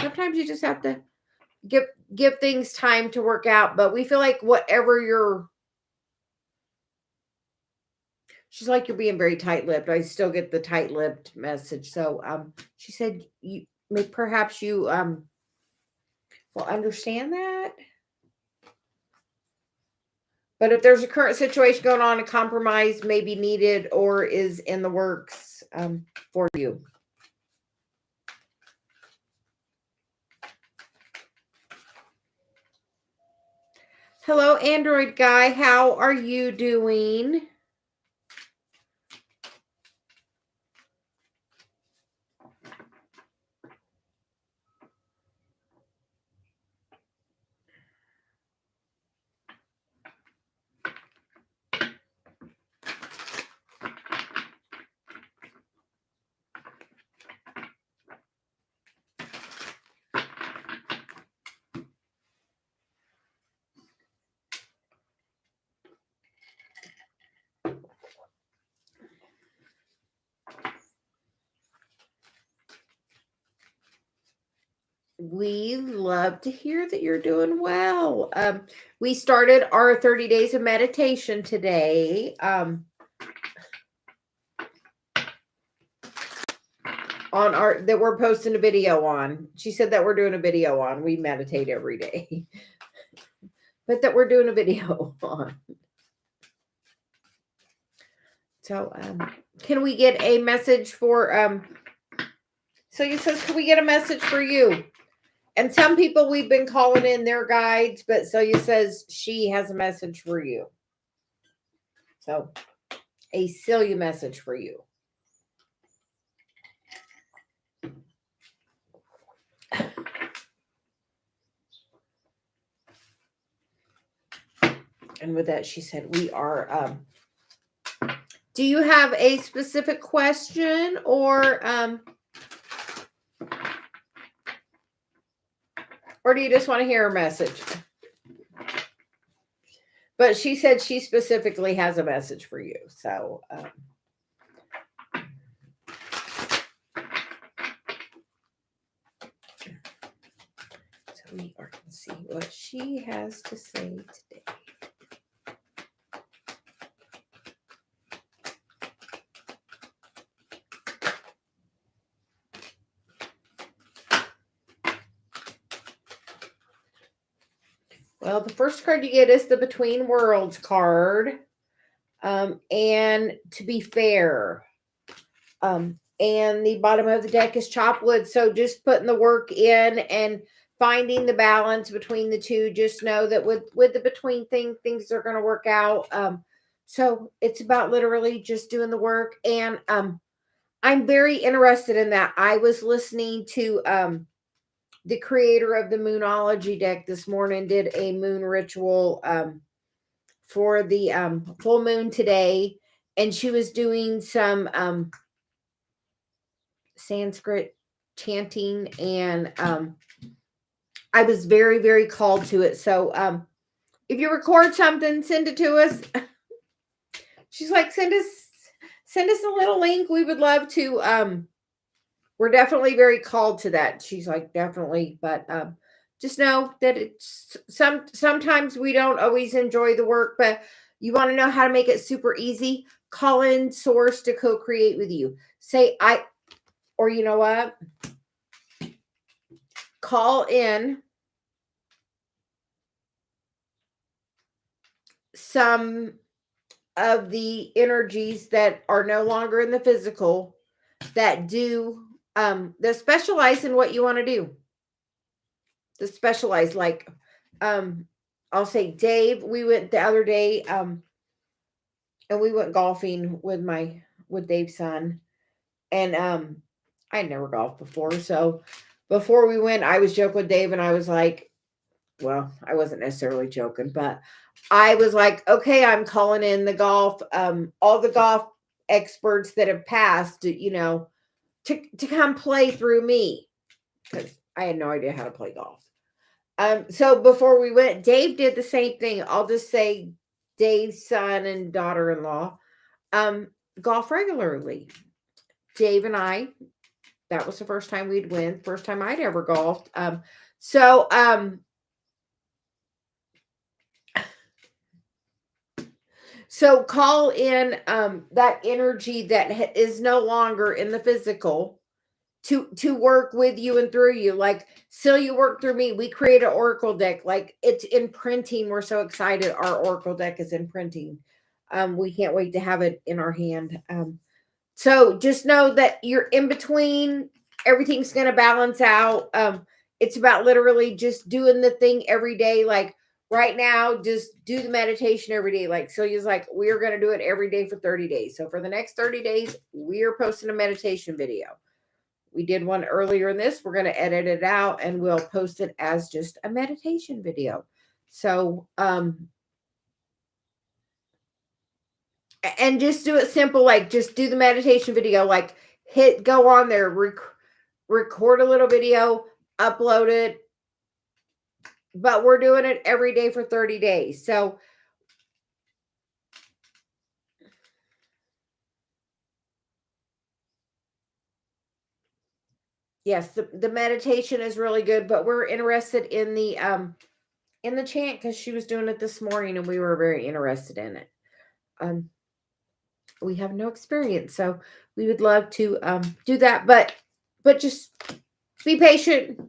Sometimes you just have to give things time to work out. But we feel like whatever she's like, you're being very tight-lipped. I still get the tight-lipped message. So she said perhaps you will understand that. But if there's a current situation going on, a compromise may be needed or is in the works for you. Hello, Android guy. How are you doing? We love to hear that you're doing well. We started our 30 days of meditation today. That we're posting a video on. She said that we're doing a video on. We meditate every day. But that we're doing a video on. So can we get a message for Celia says, can we get a message for you? And some people we've been calling in their guides, but Celia says she has a message for you. So a Celia message for you. And with that, she said, we are, do you have a specific question or do you just want to hear a message? But she said she specifically has a message for you. So, we are going to see what she has to say today. Well, the first card you get is the Between Worlds card. And to be fair. And the bottom of the deck is Chopwood. So just putting the work in and finding the balance between the two. Just know that with the between things are going to work out. So it's about literally just doing the work. And I'm very interested in that. I was listening to the creator of the Moonology deck this morning, did a moon ritual for the full moon today. And she was doing some Sanskrit chanting, and I was very, very called to it. So if you record something, send it to us. She's like, send us a little link. We would love to. We're definitely very called to that. She's like, definitely, but just know that it's sometimes we don't always enjoy the work, but you want to know how to make it super easy. Call in Source to co-create with you. Say or you know what? Call in some of the energies that are no longer in the physical that do that specialize in what you want to do. That specialize, like I'll say Dave, we went the other day and we went golfing with Dave's son. And I had never golfed before. So before we went, I was joking with Dave and I was like, well, I wasn't necessarily joking, but I was like, okay, I'm calling in the golf, all the golf experts that have passed, to come play through me, because I had no idea how to play golf. So before we went, Dave did the same thing. I'll just say Dave's son and daughter-in-law golf regularly. Dave and I, that was the first time we'd win, first time I'd ever golfed. So call in that energy that is no longer in the physical to work with you and through you. Like Celia worked through me. We create an oracle deck. Like it's in printing. We're so excited. Our oracle deck is in printing. We can't wait to have it in our hand. So just know that you're in between. Everything's going to balance out. It's about literally just doing the thing every day. Like right now, just do the meditation every day. Like Celia's like, we're going to do it every day for 30 days. So for the next 30 days, we're posting a meditation video. We did one earlier in this. We're going to edit it out and we'll post it as just a meditation video. So, and just do it simple, like just do the meditation video, like go on there, record a little video, upload it. But we're doing it every day for 30 days. So yes, the meditation is really good, but we're interested in the chant because she was doing it this morning and we were very interested in it. We have no experience, so we would love to do that, but just be patient.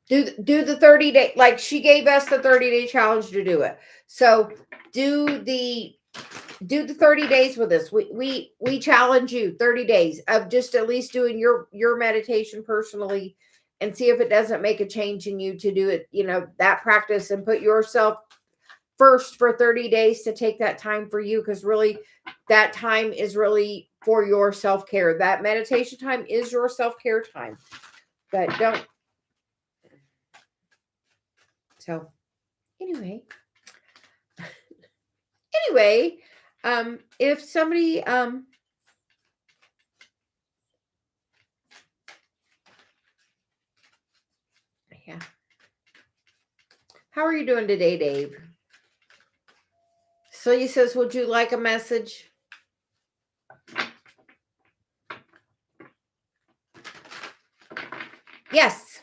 Do the 30-day, like she gave us the 30-day challenge to do it. So do the 30 days with us. We challenge you 30 days of just at least doing your meditation personally and see if it doesn't make a change in you to do it, that practice and put yourself first for 30 days to take that time for you. Because really that time is really for your self-care. That meditation time is your self-care time, but don't. So anyway, if somebody, yeah. How are you doing today, Dave? Celia says, would you like a message? Yes.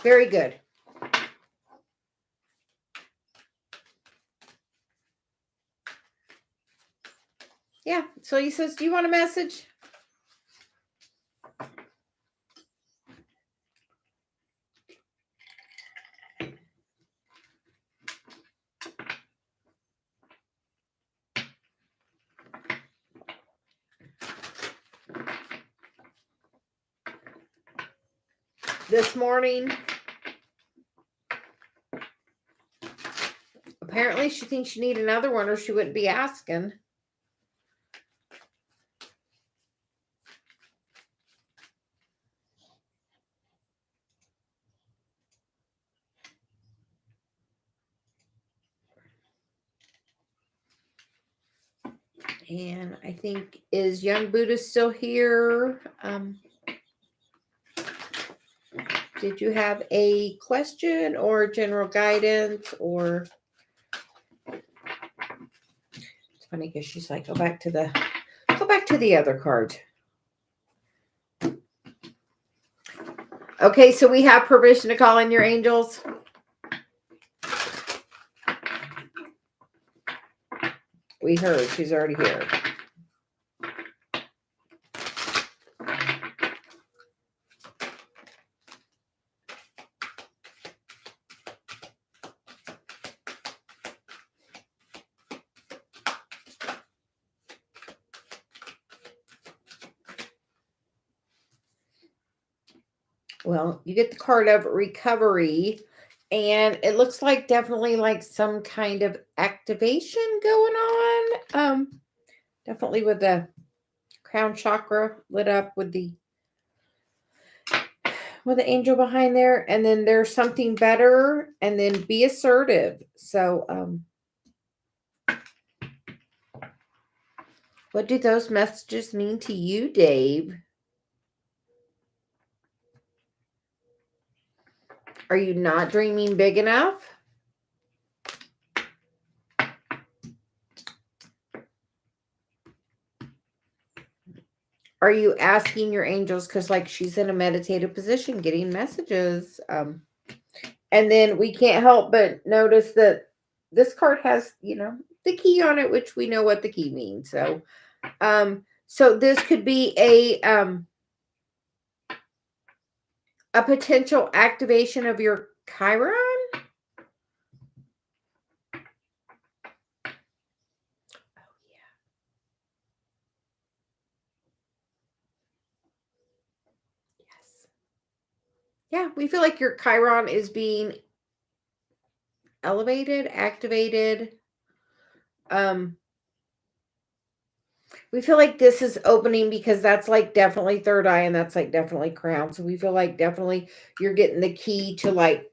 Very good. Yeah. Celia says, do you want a message? This morning, apparently she thinks she needs another one or she wouldn't be asking. And I think, is Young Buddha still here? Did you have a question or general guidance? Or it's funny because she's like, go back to the other card. Okay, so we have permission to call in your angels. We heard she's already here. Well, you get the card of recovery, and it looks like definitely like some kind of activation going on. Definitely with the crown chakra lit up with the angel behind there, and then there's something better, and then be assertive. So what do those messages mean to you, Dave? Are you not dreaming big enough? Are you asking your angels, because like she's in a meditative position getting messages? And then we can't help but notice that this card has, the key on it, which we know what the key means. So this could be a potential activation of your Chiron. Yeah, we feel like your Chiron is being elevated, activated. We feel like this is opening because that's like definitely third eye, and that's like definitely crown. So we feel like definitely you're getting the key to like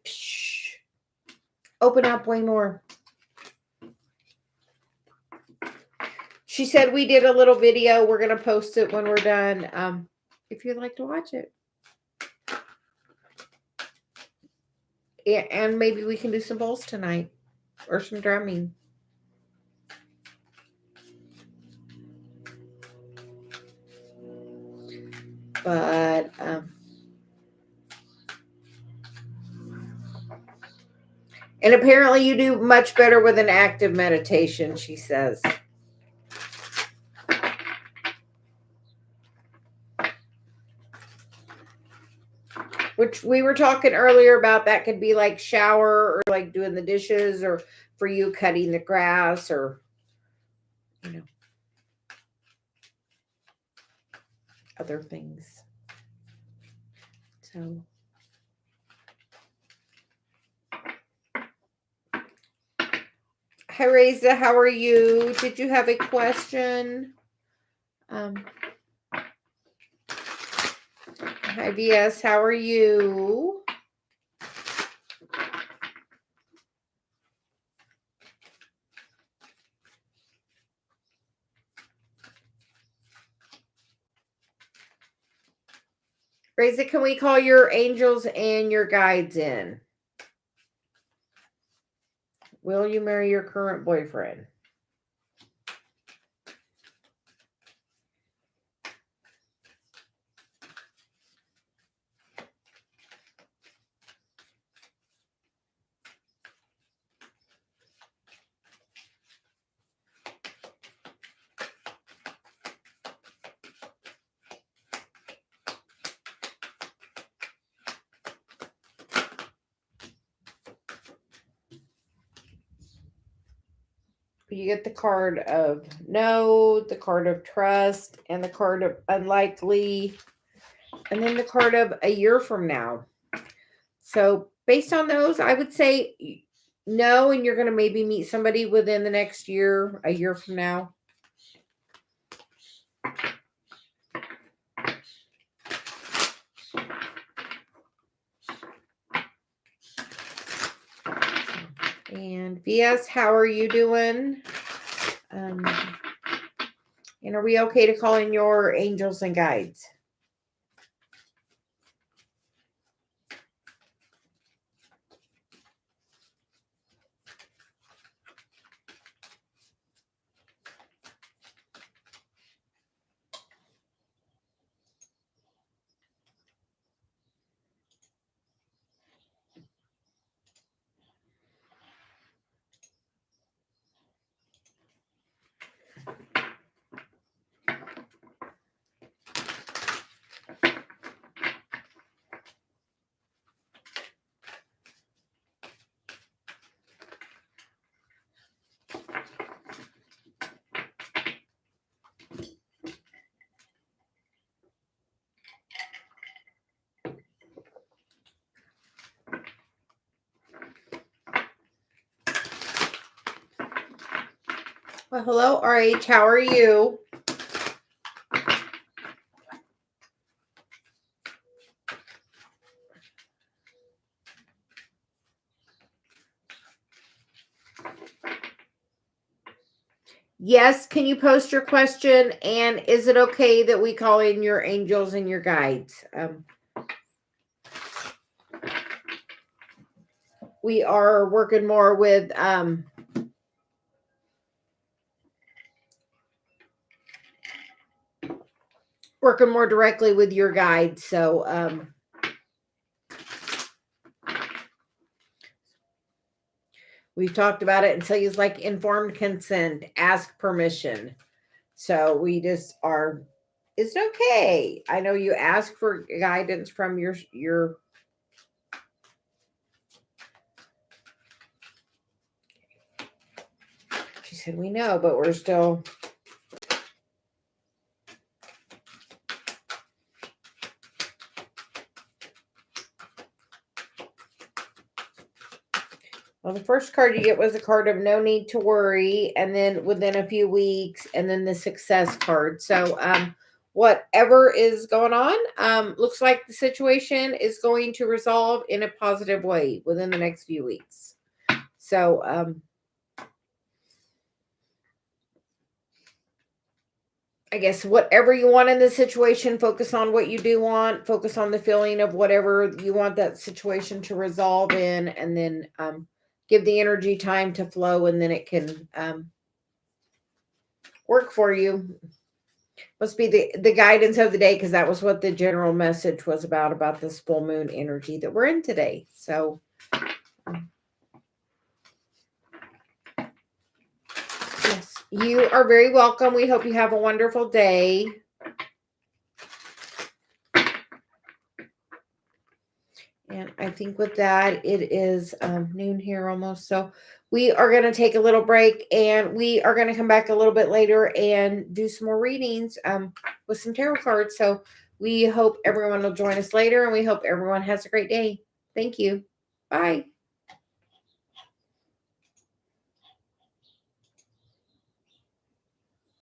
open up way more. She said we did a little video. We're going to post it when we're done. If you'd like to watch it. And maybe we can do some bowls tonight or some drumming. But and apparently you do much better with an active meditation, she says. Which we were talking earlier about, that could be like shower or like doing the dishes, or for you cutting the grass, or other things. So hi Reza, how are you? Did you have a question? Hi VS, how are you? Reza, can we call your angels and your guides in? Will you marry your current boyfriend? You get the card of no, the card of trust, and the card of unlikely, and then the card of a year from now. So based on those, I would say no, and you're going to maybe meet somebody within the next year, a year from now. And VS, how are you doing? And are we okay to call in your angels and guides? Well, hello, RH. How are you? Yes, can you post your question? And is it okay that we call in your angels and your guides? We are working more with working more directly with your guides. So we've talked about it, and Celia's like informed consent, ask permission. So we just are, it's okay. I know you ask for guidance from your she said we know, but we're still well, the first card you get was a card of no need to worry, and then within a few weeks, and then the success card. So whatever is going on, looks like the situation is going to resolve in a positive way within the next few weeks. So I guess whatever you want in the situation, focus on what you do want, focus on the feeling of whatever you want that situation to resolve in, and then give the energy time to flow, and then it can work for you. Must be the guidance of the day, because that was what the general message was about this full moon energy that we're in today. So yes, you are very welcome. We hope you have a wonderful day. And I think with that, it is noon here almost. So we are going to take a little break, and we are going to come back a little bit later and do some more readings with some tarot cards. So we hope everyone will join us later, and we hope everyone has a great day. Thank you. Bye.